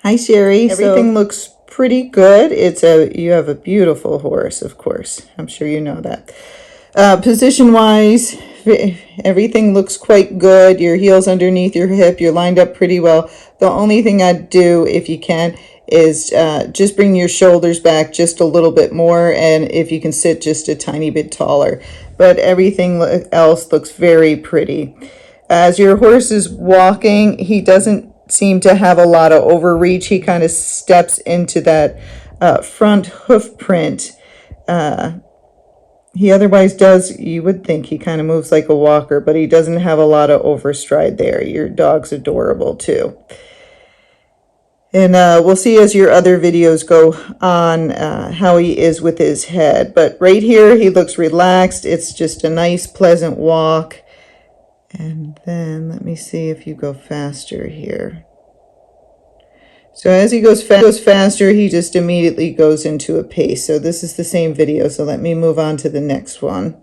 Hi, Sherry. Everything looks pretty good. You have a beautiful horse, of course. I'm sure you know that. Position-wise, everything looks quite good. Your heel's underneath your hip. You're lined up pretty well. The only thing I'd do, if you can, is just bring your shoulders back just a little bit more, and if you can sit just a tiny bit taller. But everything else looks very pretty. As your horse is walking, he doesn't seem to have a lot of overreach. He kind of steps into that front hoof print. He otherwise does, you would think he kind of moves like a walker, but he doesn't have a lot of overstride there. Your dog's adorable too. And we'll see as your other videos go on how he is with his head. But right here, he looks relaxed. It's just a nice, pleasant walk. And then let me see if you go faster here. So as he goes faster, he just immediately goes into a pace. So this is the same video. So let me move on to the next one.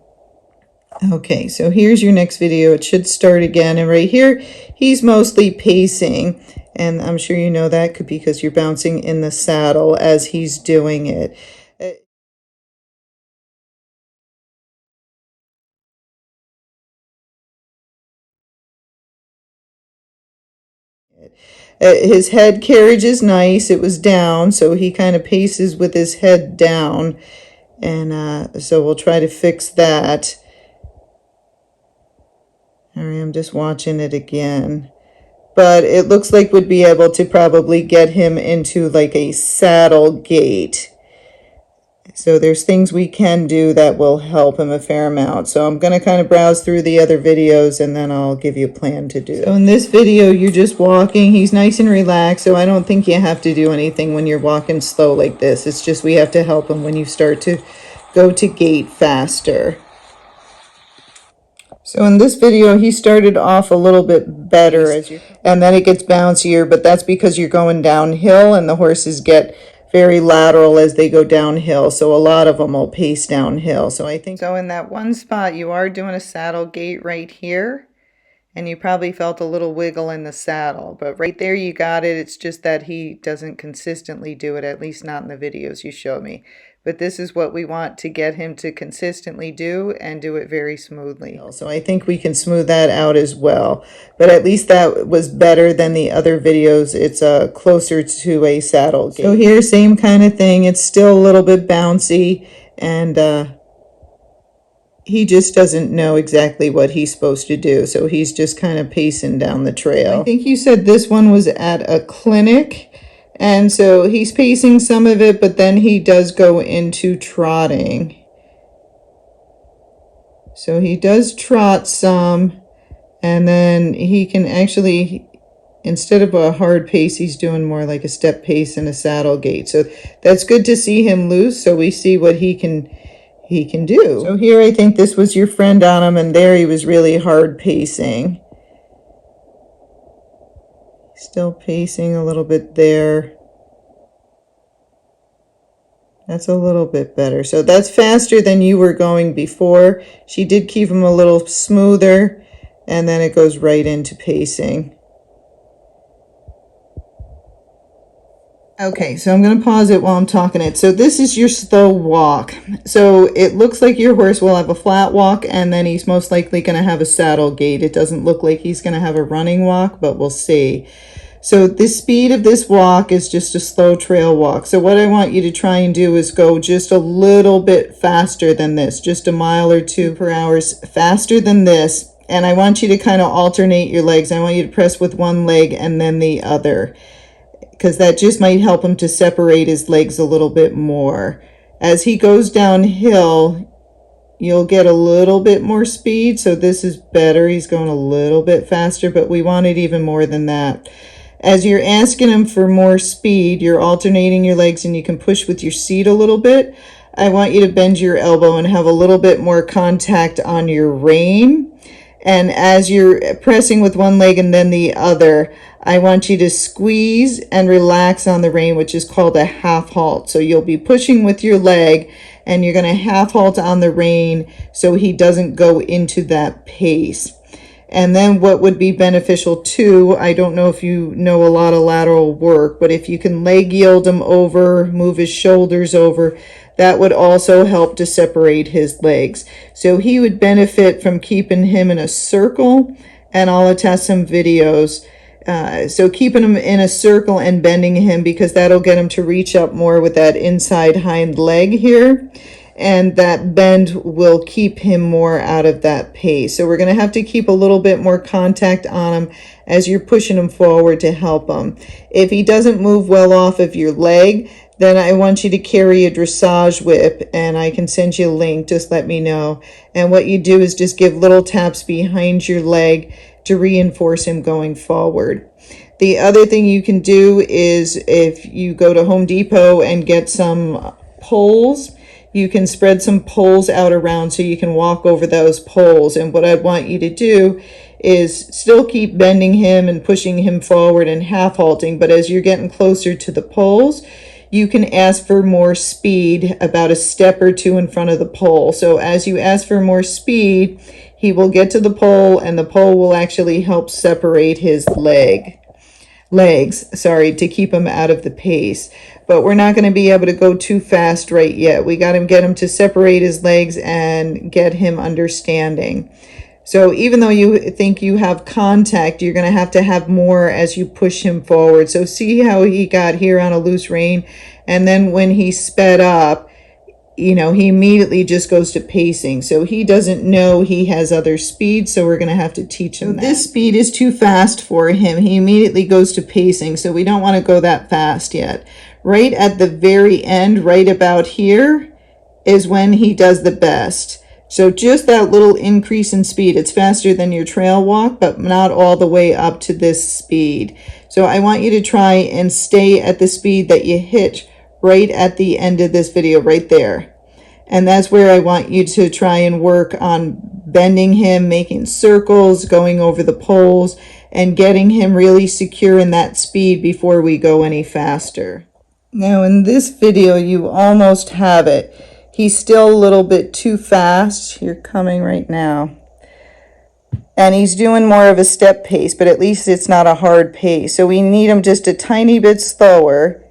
Okay, so here's your next video. It should start again. And right here, he's mostly pacing. And I'm sure you know that because you're bouncing in the saddle as he's doing it. His head carriage is nice. It was down, so he kind of paces with his head down. And so we'll try to fix that. All right, I'm just watching it again. But it looks like we'd be able to probably get him into like a saddle gait. So there's things we can do that will help him a fair amount. So I'm going to kind of browse through the other videos and then I'll give you a plan to do. So in this video, you're just walking. He's nice and relaxed. So I don't think you have to do anything when you're walking slow like this. It's just we have to help him when you start to go to gait faster. So in this video, he started off a little bit better, and then it gets bouncier, but that's because you're going downhill and the horses get very lateral as they go downhill. So a lot of them will pace downhill. So I think so in that one spot, you are doing a saddle gait right here, and you probably felt a little wiggle in the saddle, but right there you got it. It's just that he doesn't consistently do it, at least not in the videos you show me. But this is what we want to get him to consistently do and do it very smoothly. So I think we can smooth that out as well. But at least that was better than the other videos. It's closer to a saddle gait. So here, same kind of thing. It's still a little bit bouncy, and he just doesn't know exactly what he's supposed to do. So he's just kind of pacing down the trail. I think you said this one was at a clinic. And so he's pacing some of it, but then he does go into trotting. So he does trot some, and then he can actually, instead of a hard pace, he's doing more like a step pace and a saddle gait. So that's good to see him loose, so we see what he can do. So here I think this was your friend on him, and there he was really hard pacing. Still pacing a little bit there. That's a little bit better. So that's faster than you were going before. She did keep him a little smoother, and then it goes right into pacing. Okay, so I'm going to pause it while I'm talking it. So this is your slow walk. So it looks like your horse will have a flat walk, and then he's most likely going to have a saddle gait. It doesn't look like he's going to have a running walk, but we'll see. So the speed of this walk is just a slow trail walk. So what I want you to try and do is go just a little bit faster than this, just a mile or 2 per hour faster than this. And I want you to kind of alternate your legs. I want you to press with one leg and then the other, because that just might help him to separate his legs a little bit more. As he goes downhill, you'll get a little bit more speed. So this is better. He's going a little bit faster, but we want it even more than that. As you're asking him for more speed, you're alternating your legs and you can push with your seat a little bit. I want you to bend your elbow and have a little bit more contact on your rein. And as you're pressing with one leg and then the other, I want you to squeeze and relax on the rein, which is called a half halt. So you'll be pushing with your leg and you're going to half halt on the rein so he doesn't go into that pace. And then what would be beneficial too, I don't know if you know a lot of lateral work, but if you can leg yield him over, move his shoulders over, that would also help to separate his legs. So he would benefit from keeping him in a circle, and I'll attach some videos. So keeping him in a circle and bending him, because that'll get him to reach up more with that inside hind leg here. And that bend will keep him more out of that pace. So we're going to have to keep a little bit more contact on him as you're pushing him forward to help him. If he doesn't move well off of your leg, then I want you to carry a dressage whip, and I can send you a link. Just let me know. And what you do is just give little taps behind your leg to reinforce him going forward. The other thing you can do is if you go to Home Depot and get some poles, you can spread some poles out around so you can walk over those poles. And what I want you to do is still keep bending him and pushing him forward and half halting, but as you're getting closer to the poles, you can ask for more speed about a step or two in front of the pole. So as you ask for more speed, he will get to the pole, and the pole will actually help separate his legs, to keep him out of the pace. But we're not going to be able to go too fast right yet. We got to get him to separate his legs and get him understanding. So even though you think you have contact, you're going to have more as you push him forward. So see how he got here on a loose rein, and then when he sped up, he immediately just goes to pacing. So he doesn't know he has other speed, so we're going to have to teach him that. This speed is too fast for him. He immediately goes to pacing, so we don't want to go that fast yet. Right at the very end, right about here, is when he does the best. So just that little increase in speed. It's faster than your trail walk, but not all the way up to this speed. So I want you to try and stay at the speed that you hit right at the end of this video, right there. And that's where I want you to try and work on bending him, making circles, going over the poles, and getting him really secure in that speed before we go any faster. Now in this video, you almost have it. He's still a little bit too fast. You're coming right now. And he's doing more of a step pace, but at least it's not a hard pace. So we need him just a tiny bit slower.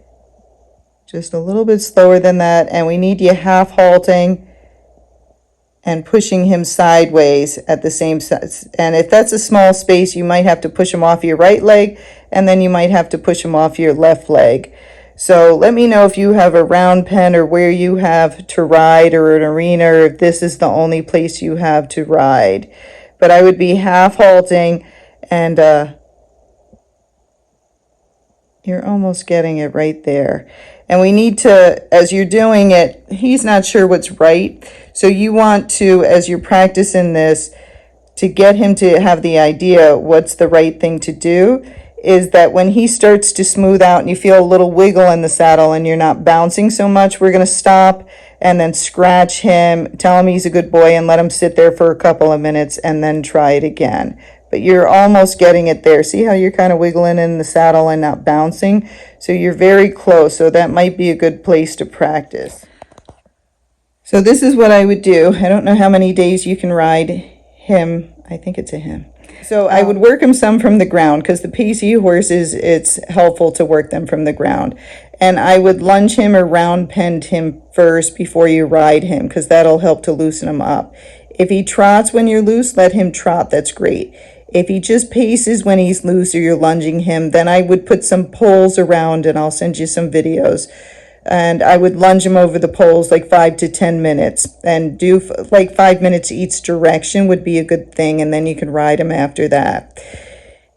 Just a little bit slower than that. And we need you half halting and pushing him sideways at the same size. And if that's a small space, you might have to push him off your right leg, and then you might have to push him off your left leg. So let me know if you have a round pen or where you have to ride, or an arena, or if this is the only place you have to ride. But I would be half halting, and you're almost getting it right there. And we need to, as you're doing it, he's not sure what's right. So you want to, as you're practicing this, to get him to have the idea what's the right thing to do, is that when he starts to smooth out and you feel a little wiggle in the saddle and you're not bouncing so much, we're going to stop and then scratch him, tell him he's a good boy, and let him sit there for a couple of minutes and then try it again. But you're almost getting it there. See how you're kind of wiggling in the saddle and not bouncing? So you're very close. So that might be a good place to practice. So this is what I would do. I don't know how many days you can ride him. I think it's a him. So I would work him some from the ground, because the Pacey horses, it's helpful to work them from the ground. And I would lunge him or round penned him first before you ride him, because that'll help to loosen him up. If he trots when you're loose, let him trot. That's great. If he just paces when he's loose or you're lunging him, then I would put some poles around, and I'll send you some videos. And I would lunge him over the poles like 5 to 10 minutes, and do like 5 minutes each direction would be a good thing. And then you can ride him after that.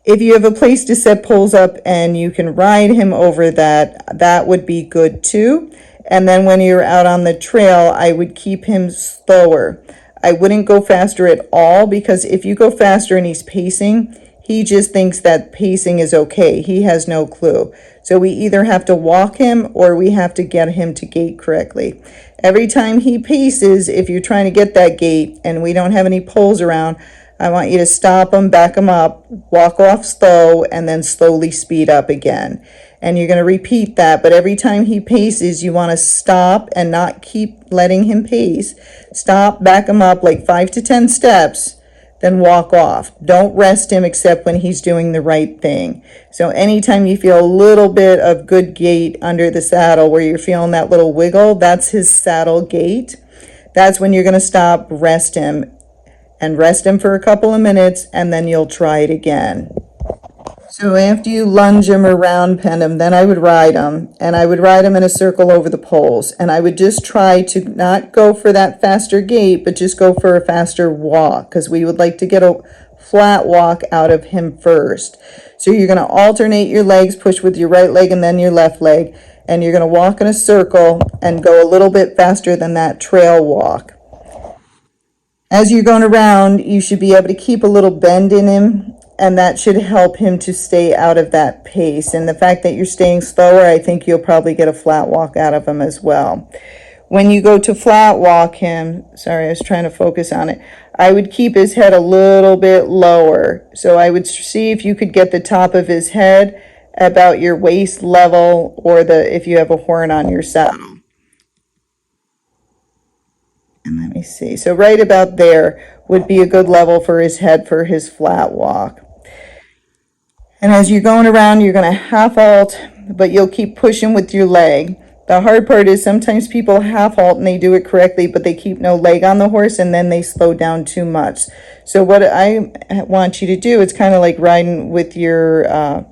If you have a place to set poles up and you can ride him over that, that would be good too. And then when you're out on the trail, I would keep him slower. I wouldn't go faster at all, because if you go faster and he's pacing, he just thinks that pacing is okay. He has no clue. So we either have to walk him or we have to get him to gait correctly. Every time he paces, if you're trying to get that gait and we don't have any poles around, I want you to stop him, back him up, walk off slow, and then slowly speed up again. And you're going to repeat that. But every time he paces, you want to stop and not keep letting him pace. Stop, back him up like 5 to 10 steps, then walk off. Don't rest him except when he's doing the right thing. So anytime you feel a little bit of good gait under the saddle where you're feeling that little wiggle, that's his saddle gait. That's when you're going to stop, rest him, and rest him for a couple of minutes, and then you'll try it again. So after you lunge him or round pen him, then I would ride him, and I would ride him in a circle over the poles, and I would just try to not go for that faster gait, but just go for a faster walk, because we would like to get a flat walk out of him first. So you're going to alternate your legs, push with your right leg and then your left leg, and you're going to walk in a circle and go a little bit faster than that trail walk. As you're going around, you should be able to keep a little bend in him, and that should help him to stay out of that pace. And the fact that you're staying slower, I think you'll probably get a flat walk out of him as well. When you go to flat walk him, sorry, I was trying to focus on it, I would keep his head a little bit lower. So I would see if you could get the top of his head about your waist level, or if you have a horn on your saddle. And let me see. So right about there would be a good level for his head for his flat walk. And as you're going around, you're going to half halt, but you'll keep pushing with your leg. The hard part is sometimes people half halt and they do it correctly, but they keep no leg on the horse and then they slow down too much. So what I want you to do, it's kind of like riding with your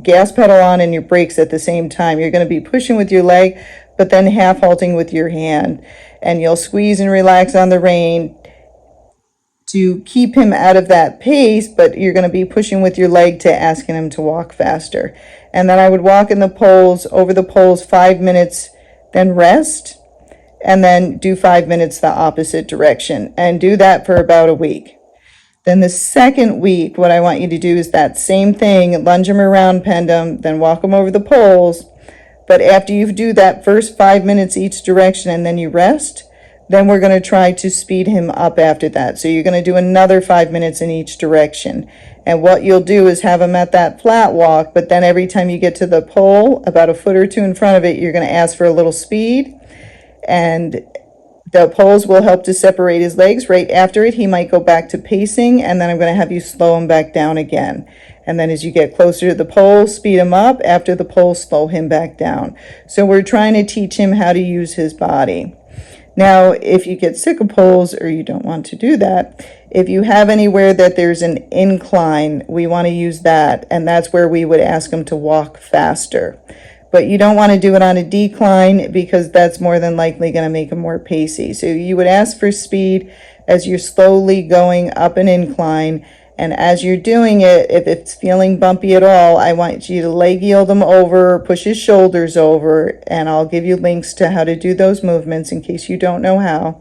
gas pedal on and your brakes at the same time. You're going to be pushing with your leg, but then half halting with your hand. And you'll squeeze and relax on the rein to keep him out of that pace, but you're going to be pushing with your leg to asking him to walk faster. And then I would walk in the poles, over the poles 5 minutes, then rest, and then do 5 minutes the opposite direction, and do that for about a week. Then the second week, what I want you to do is that same thing, lunge him around, pen him, then walk him over the poles. But after you do that first 5 minutes each direction and then you rest, then we're going to try to speed him up after that. So you're going to do another 5 minutes in each direction. And what you'll do is have him at that flat walk, but then every time you get to the pole, about a foot or two in front of it, you're going to ask for a little speed. And the poles will help to separate his legs. Right after it, he might go back to pacing, and then I'm going to have you slow him back down again. And then as you get closer to the pole, speed him up. After the pole, slow him back down. So we're trying to teach him how to use his body. Now, if you get sick of poles or you don't want to do that, if you have anywhere that there's an incline, we want to use that. And that's where we would ask him to walk faster. But you don't want to do it on a decline because that's more than likely going to make him more pacey. So you would ask for speed as you're slowly going up an incline. And as you're doing it, if it's feeling bumpy at all, I want you to leg yield him over, push his shoulders over, and I'll give you links to how to do those movements in case you don't know how.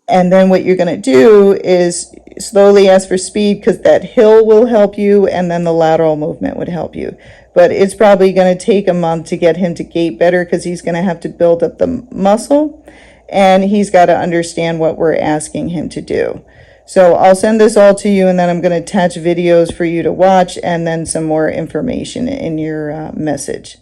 And then what you're going to do is slowly ask for speed because that hill will help you, and then the lateral movement would help you. But it's probably going to take a month to get him to gait better because he's going to have to build up the muscle, and he's got to understand what we're asking him to do. So I'll send this all to you, and then I'm going to attach videos for you to watch and then some more information in your message.